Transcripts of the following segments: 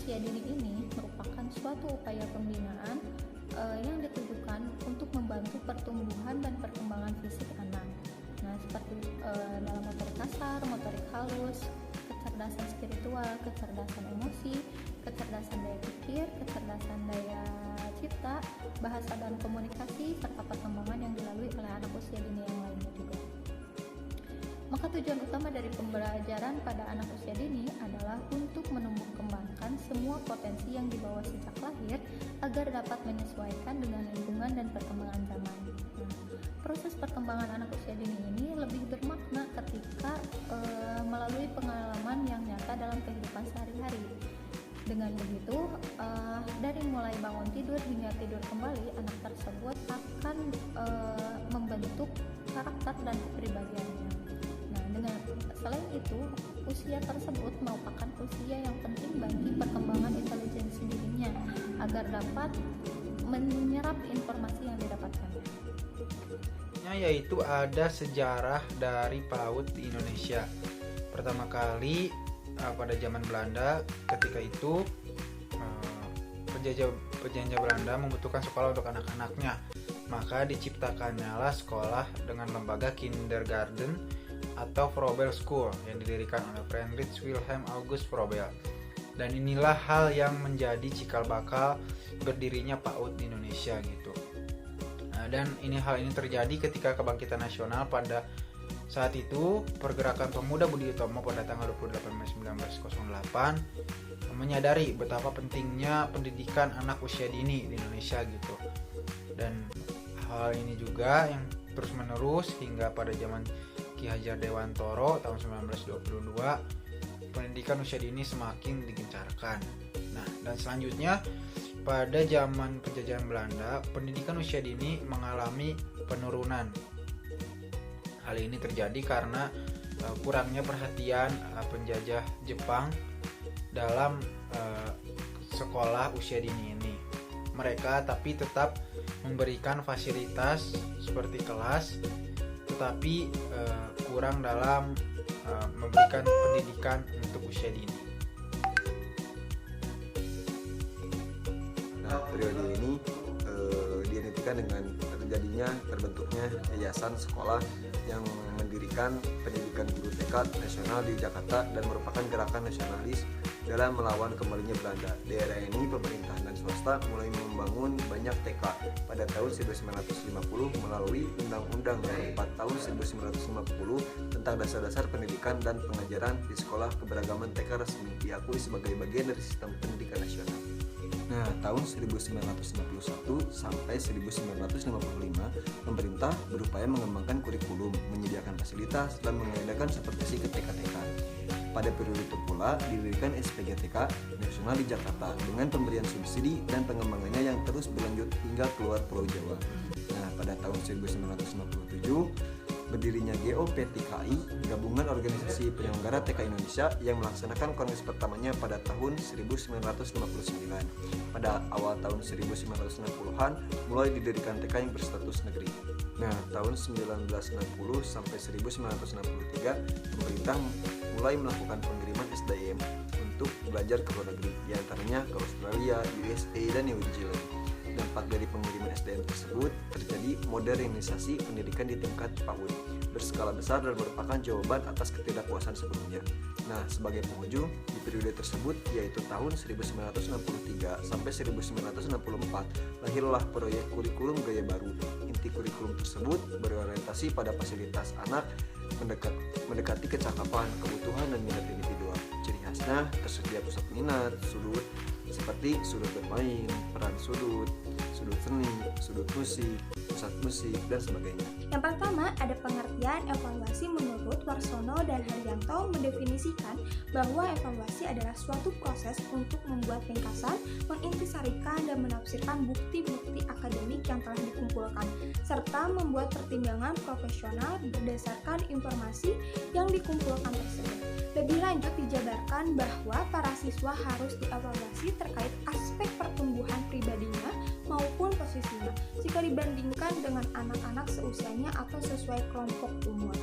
usia dini ini merupakan suatu upaya pembinaan yang ditujukan untuk membantu pertumbuhan dan perkembangan fisik anak. Nah, seperti dalam motorik kasar, motorik halus, kecerdasan spiritual, kecerdasan emosi, kecerdasan daya pikir, kecerdasan daya cipta, bahasa dan komunikasi, serta perkembangan yang dilalui oleh anak usia dini yang lainnya juga. Maka tujuan utama dari pembelajaran pada anak usia dini adalah untuk menumbuh kembangkan semua potensi yang dibawa sejak lahir agar dapat menyesuaikan dengan lingkungan dan perkembangan zaman. Nah, proses perkembangan anak usia dini ini lebih bermakna ketika melalui pengalaman yang nyata dalam kehidupan sehari-hari. Dengan begitu, dari mulai bangun tidur hingga tidur kembali, anak tersebut akan membentuk karakter dan kepribadiannya. Selain itu, usia tersebut merupakan usia yang penting bagi perkembangan intelijensi dirinya agar dapat menyerap informasi yang didapatkannya. Yaitu ada sejarah dari PAUD di Indonesia. Pertama kali pada zaman Belanda, ketika itu penjajah Belanda membutuhkan sekolah untuk anak-anaknya, maka diciptakannya sekolah dengan lembaga kindergarten atau Froebel School yang didirikan oleh Friedrich Wilhelm August Froebel. Dan inilah hal yang menjadi cikal bakal berdirinya PAUD di Indonesia gitu. Dan hal ini terjadi ketika kebangkitan nasional pada saat itu. Pergerakan pemuda Budi Utomo pada tanggal 28 Mei 1908 menyadari betapa pentingnya pendidikan anak usia dini di Indonesia gitu. Dan hal ini juga yang terus menerus hingga pada zaman Ki Hajar Dewantoro tahun 1922, pendidikan usia dini semakin digencarkan. Nah, dan selanjutnya pada zaman penjajahan Belanda, pendidikan usia dini mengalami penurunan. Hal ini terjadi karena kurangnya perhatian penjajah Jepang dalam sekolah usia dini ini. Mereka tapi tetap memberikan fasilitas seperti kelas, tetapi kurang dalam memberikan pendidikan untuk usia dini. Nah, periode ini diidentikan dengan terbentuknya yayasan sekolah yang mendirikan pendidikan guru TK nasional di Jakarta dan merupakan gerakan nasionalis dalam melawan kembalinya Belanda. Di era ini pemerintahan dan swasta mulai membangun banyak TK pada tahun 1950 melalui Undang-Undang Nomor 4 tahun 1950 tentang dasar-dasar pendidikan dan pengajaran di sekolah keberagaman TK resmi diakui sebagai bagian dari sistem pendidikan nasional. Nah, tahun 1961 sampai 1955, pemerintah berupaya mengembangkan kurikulum, menyediakan fasilitas, dan mengadakan supervisi ke TK-TK. Pada periode itu pula didirikan SPGTK nasional di Jakarta dengan pemberian subsidi dan pengembangannya yang terus berlanjut hingga keluar Pulau Jawa. Nah, pada tahun 1957 berdirinya GOPTKI, Gabungan Organisasi Penyelenggara TK Indonesia, yang melaksanakan kongres pertamanya pada tahun 1959. Pada awal tahun 1960-an mulai didirikan TK yang berstatus negeri. Nah, tahun 1960 sampai 1963 pemerintah mulai melakukan pengiriman SDM untuk belajar ke luar negeri, diantaranya ke Australia, USA, dan New Zealand. Dampak dari pengiriman SDM tersebut terjadi modernisasi pendidikan di tingkat PAUD berskala besar dan merupakan jawaban atas ketidakpuasan sebelumnya. Nah, sebagai penghujung di periode tersebut yaitu tahun 1963 sampai 1964 lahirlah proyek kurikulum gaya baru. Inti kurikulum tersebut berorientasi pada fasilitas anak, mendekati kecakapan, kebutuhan, dan minat individual. Ciri khasnya tersedia pusat minat, sudut seperti sudut bermain, peran sudut seni, sudut musik, pusat musik, dan sebagainya. Yang pertama, ada pengertian evaluasi. Menurut Warsono dan Haryanto mendefinisikan bahwa evaluasi adalah suatu proses untuk membuat ringkasan, mengintisarikan, dan menafsirkan bukti-bukti akademik yang telah dikumpulkan, serta membuat pertimbangan profesional berdasarkan informasi yang dikumpulkan tersebut. Lebih lanjut dijabarkan bahwa para siswa harus dievaluasi terkait aspek pertumbuhan pribadinya maupun posisinya jika dibandingkan dengan anak-anak seusianya atau sesuai kelompok umur.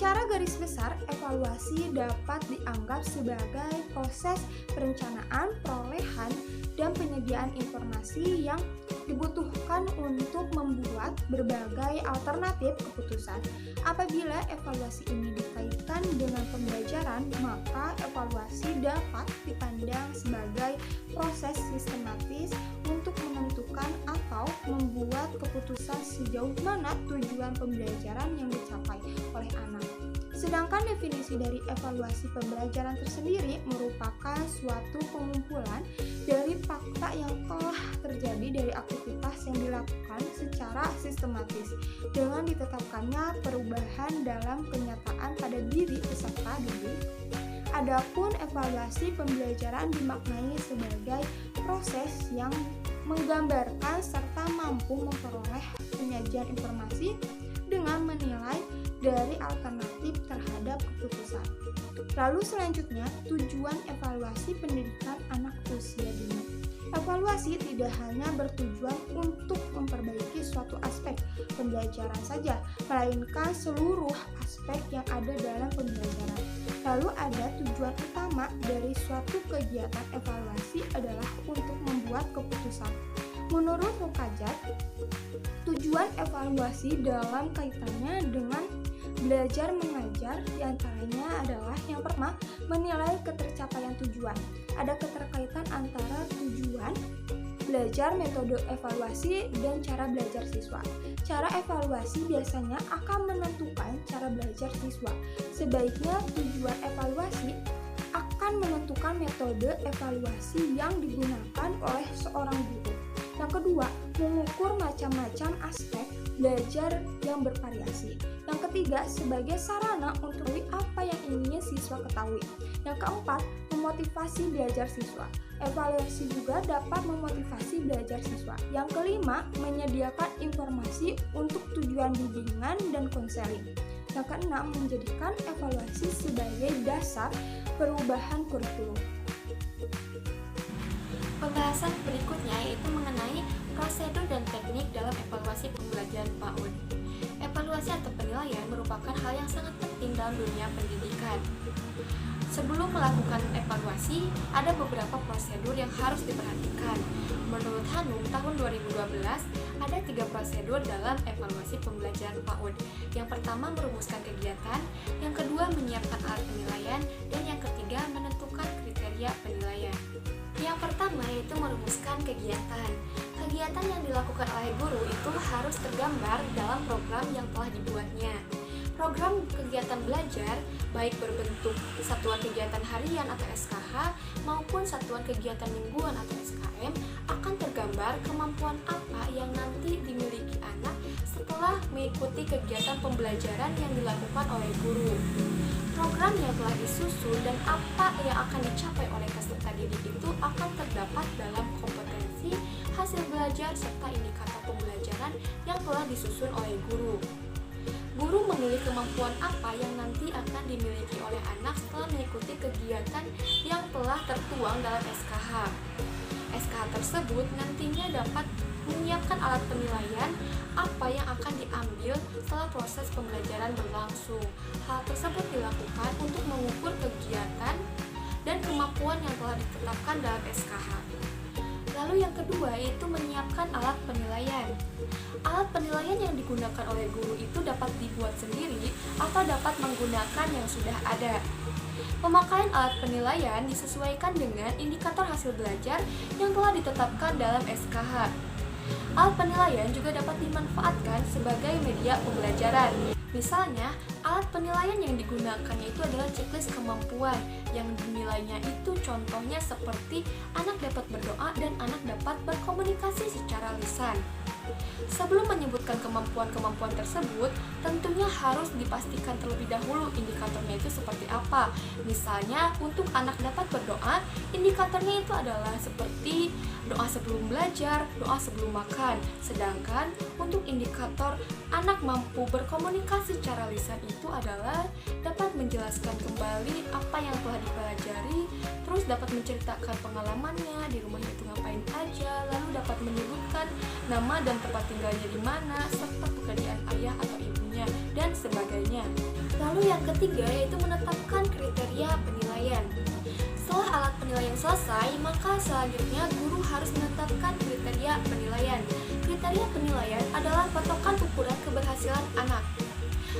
Secara garis besar, evaluasi dapat dianggap sebagai proses perencanaan, perolehan, dan penyediaan informasi yang dibutuhkan untuk membuat berbagai alternatif keputusan. Apabila evaluasi ini dikaitkan dengan pembelajaran, maka evaluasi dapat dipandang sebagai proses sistematis untuk menentukan atau membuat keputusan sejauh mana tujuan pembelajaran yang dicapai oleh anak. Sedangkan definisi dari evaluasi pembelajaran tersendiri merupakan suatu pengumpulan dari fakta yang telah terjadi dari aktivitas yang dilakukan secara sistematis dengan ditetapkannya perubahan dalam kenyataan pada diri peserta didik. Adapun evaluasi pembelajaran dimaknai sebagai proses yang menggambarkan serta mampu memperoleh penyajian informasi dengan menilai dari alternatif terhadap keputusan. Lalu selanjutnya, tujuan evaluasi pendidikan anak usia dini. Evaluasi tidak hanya bertujuan untuk memperbaiki suatu aspek pembelajaran saja, melainkan seluruh aspek yang ada dalam pembelajaran. Lalu ada tujuan utama dari suatu kegiatan evaluasi adalah untuk membuat keputusan. Menurut Rukajat, tujuan evaluasi dalam kaitannya dengan belajar mengajar diantaranya adalah yang pertama, menilai ketercapaian tujuan. Ada keterkaitan antara tujuan belajar, metode evaluasi, dan cara belajar siswa. Cara evaluasi biasanya akan menentukan cara belajar siswa. Sebaiknya tujuan evaluasi akan menentukan metode evaluasi yang digunakan oleh seorang guru. Yang kedua, mengukur macam-macam aspek belajar yang bervariasi. Yang ketiga, sebagai sarana untuk apa yang ingin siswa ketahui. Yang keempat, memotivasi belajar siswa. Evaluasi juga dapat memotivasi belajar siswa. Yang kelima, menyediakan informasi untuk tujuan bimbingan dan konseling. Yang keenam, menjadikan evaluasi sebagai dasar perubahan kurikulum. Pembahasan berikutnya yaitu mengenai prosedur dan teknik dalam evaluasi pembelajaran PAUD. Evaluasi atau penilaian merupakan hal yang sangat penting dalam dunia pendidikan. Sebelum melakukan evaluasi, ada beberapa prosedur yang harus diperhatikan. Menurut Hanum, tahun 2012, ada 3 prosedur dalam evaluasi pembelajaran PAUD. Yang pertama, merumuskan kegiatan, yang kedua, menyiapkan alat penilaian, dan yang ketiga, menentukan kriteria penilaian. Yang pertama yaitu merumuskan kegiatan. Kegiatan yang dilakukan oleh guru itu harus tergambar dalam program yang telah dibuatnya. Program kegiatan belajar, baik berbentuk satuan kegiatan harian atau SKH maupun satuan kegiatan mingguan atau SKM, akan tergambar kemampuan apa yang nanti dimiliki anak setelah mengikuti kegiatan pembelajaran yang dilakukan oleh guru. Program yang telah disusun dan apa yang akan dicapai oleh peserta didik itu akan terdapat dalam kompetensi, hasil belajar, serta indikator pembelajaran yang telah disusun oleh guru. Guru memilih kemampuan apa yang nanti akan dimiliki oleh anak setelah mengikuti kegiatan yang telah tertuang dalam SKH. SKH tersebut nantinya dapat menyiapkan alat penilaian apa yang akan diambil setelah proses pembelajaran berlangsung. Hal tersebut dilakukan untuk mengukur kegiatan dan kemampuan yang telah ditetapkan dalam SKH. Lalu yang kedua yaitu menyiapkan alat penilaian. Alat penilaian yang digunakan oleh guru itu dapat dibuat sendiri atau dapat menggunakan yang sudah ada. Pemakaian alat penilaian disesuaikan dengan indikator hasil belajar yang telah ditetapkan dalam SKH. Alat penilaian juga dapat dimanfaatkan sebagai media pembelajaran. Misalnya, alat penilaian yang digunakannya itu adalah checklist kemampuan yang dinilainya itu contohnya seperti anak dapat berdoa dan anak dapat berkomunikasi secara lisan. Sebelum menyebutkan kemampuan-kemampuan tersebut, tentunya harus dipastikan terlebih dahulu indikatornya itu seperti apa. Misalnya, untuk anak dapat berdoa, indikatornya itu adalah seperti doa sebelum belajar, doa sebelum makan. Sedangkan untuk indikator anak mampu berkomunikasi secara lisan itu itu adalah dapat menjelaskan kembali apa yang telah dipelajari, terus dapat menceritakan pengalamannya di rumah itu ngapain aja, lalu dapat menyebutkan nama dan tempat tinggalnya di mana, serta pekerjaan ayah atau ibunya, dan sebagainya. Lalu yang ketiga yaitu menetapkan kriteria penilaian. Setelah alat penilaian selesai, maka selanjutnya guru harus menetapkan kriteria penilaian. Kriteria penilaian adalah patokan ukuran keberhasilan anak.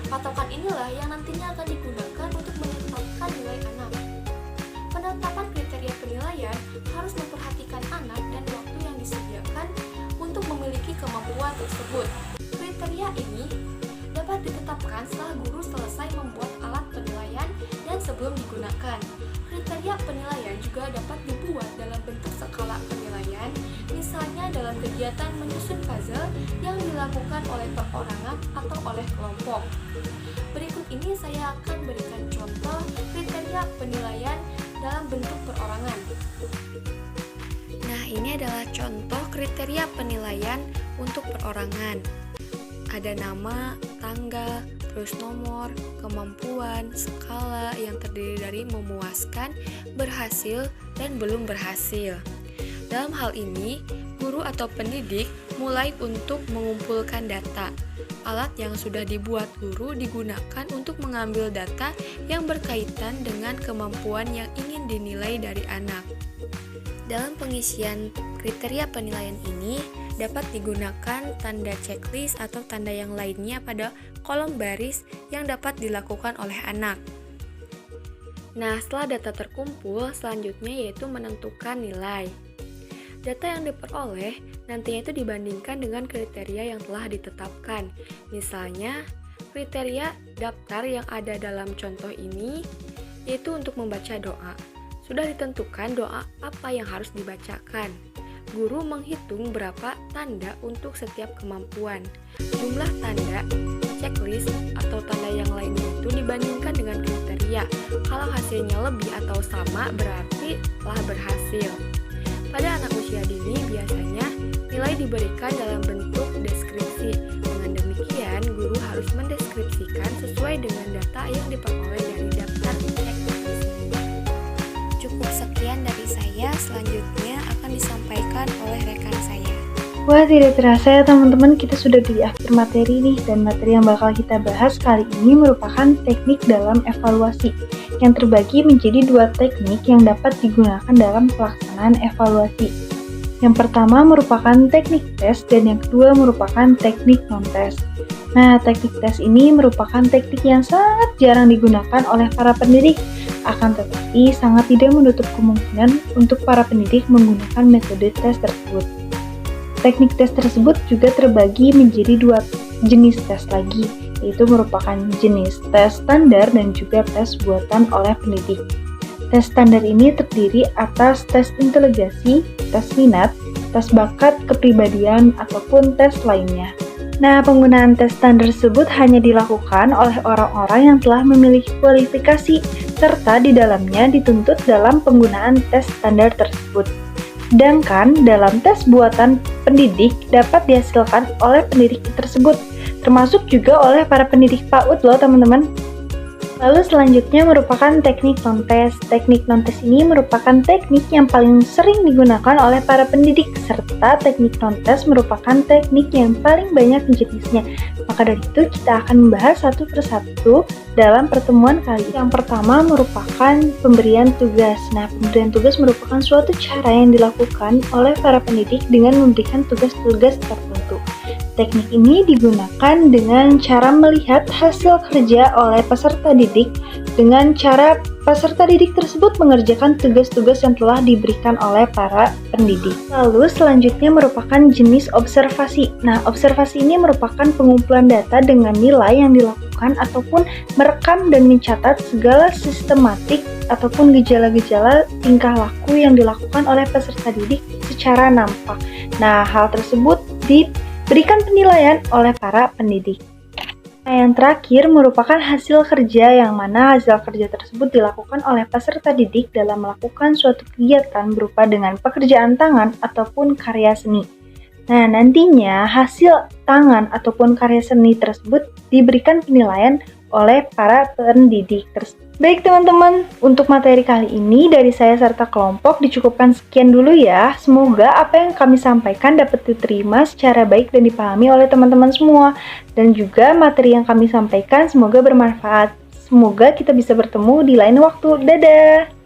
Patokan inilah yang nantinya akan digunakan untuk menetapkan nilai anak. Penetapan kriteria penilaian harus memperhatikan anak dan waktu yang disediakan untuk memiliki kemampuan tersebut. Kriteria ini dapat ditetapkan setelah guru selesai membuat alat penilaian dan sebelum digunakan. Kriteria penilaian juga dapat dibuat dalam bentuk skala penilaian, misalnya dalam kegiatan menyusun puzzle yang dilakukan oleh perorangan atau oleh kelompok. Berikut ini saya akan berikan contoh kriteria penilaian dalam bentuk perorangan. Nah, ini adalah contoh kriteria penilaian untuk perorangan. Ada nama, tanggal, terus nomor, kemampuan, skala yang terdiri dari memuaskan, berhasil, dan belum berhasil. Dalam hal ini, guru atau pendidik mulai untuk mengumpulkan data. Alat yang sudah dibuat guru digunakan untuk mengambil data yang berkaitan dengan kemampuan yang ingin dinilai dari anak. Dalam pengisian kriteria penilaian ini, dapat digunakan tanda checklist atau tanda yang lainnya pada kolom baris yang dapat dilakukan oleh anak. Nah, setelah data terkumpul, selanjutnya yaitu menentukan nilai. Data yang diperoleh nantinya itu dibandingkan dengan kriteria yang telah ditetapkan. Misalnya, kriteria daftar yang ada dalam contoh ini yaitu untuk membaca doa. Sudah ditentukan doa apa yang harus dibacakan. Guru menghitung berapa tanda untuk setiap kemampuan. Jumlah tanda, checklist, atau tanda yang lainnya itu dibandingkan dengan kriteria. Kalau hasilnya lebih atau sama, berarti telah berhasil. Pada anak usia dini, biasanya nilai diberikan dalam bentuk deskripsi. Dengan demikian, guru harus mendeskripsikan sesuai dengan data yang diperoleh dari daftar checklist ini. Cukup sekian dari saya, selanjutnya akan disampaikan oleh rekan saya. Wah, tidak terasa ya teman-teman, kita sudah di akhir materi nih, dan materi yang bakal kita bahas kali ini merupakan teknik dalam evaluasi yang terbagi menjadi 2 teknik yang dapat digunakan dalam pelaksanaan evaluasi. Yang pertama merupakan teknik tes dan yang kedua merupakan teknik non-tes. Nah, teknik tes ini merupakan teknik yang sangat jarang digunakan oleh para pendidik, akan tetapi sangat tidak menutup kemungkinan untuk para pendidik menggunakan metode tes tersebut. Teknik tes tersebut juga terbagi menjadi 2 jenis tes lagi, yaitu merupakan jenis tes standar dan juga tes buatan oleh pendidik. Tes standar ini terdiri atas tes inteligensi, tes minat, tes bakat, kepribadian, ataupun tes lainnya. Nah, penggunaan tes standar tersebut hanya dilakukan oleh orang-orang yang telah memiliki kualifikasi, serta di dalamnya dituntut dalam penggunaan tes standar tersebut. Sedangkan dalam tes buatan pendidik dapat dihasilkan oleh pendidik tersebut, termasuk juga oleh para pendidik PAUD loh teman-teman. Lalu selanjutnya merupakan teknik non-tes. Teknik non-tes ini merupakan teknik yang paling sering digunakan oleh para pendidik, serta teknik non-tes merupakan teknik yang paling banyak jenisnya. Maka dari itu kita akan membahas satu persatu dalam pertemuan kali ini. Yang pertama merupakan pemberian tugas. Nah, pemberian tugas merupakan suatu cara yang dilakukan oleh para pendidik dengan memberikan tugas-tugas tertentu. Teknik ini digunakan dengan cara melihat hasil kerja oleh peserta didik dengan cara peserta didik tersebut mengerjakan tugas-tugas yang telah diberikan oleh para pendidik. Lalu selanjutnya merupakan jenis observasi. Nah, observasi ini merupakan pengumpulan data dengan nilai yang dilakukan ataupun merekam dan mencatat segala sistematik ataupun gejala-gejala tingkah laku yang dilakukan oleh peserta didik secara nampak. Nah, hal tersebut diberikan penilaian oleh para pendidik. Nah, yang terakhir merupakan hasil kerja, yang mana hasil kerja tersebut dilakukan oleh peserta didik dalam melakukan suatu kegiatan berupa dengan pekerjaan tangan ataupun karya seni. Nah, nantinya hasil tangan ataupun karya seni tersebut diberikan penilaian oleh para pendidik tersebut. Baik teman-teman, untuk materi kali ini dari saya serta kelompok dicukupkan sekian dulu ya. Semoga apa yang kami sampaikan dapat diterima secara baik dan dipahami oleh teman-teman semua. Dan juga materi yang kami sampaikan semoga bermanfaat. Semoga kita bisa bertemu di lain waktu. Dadah!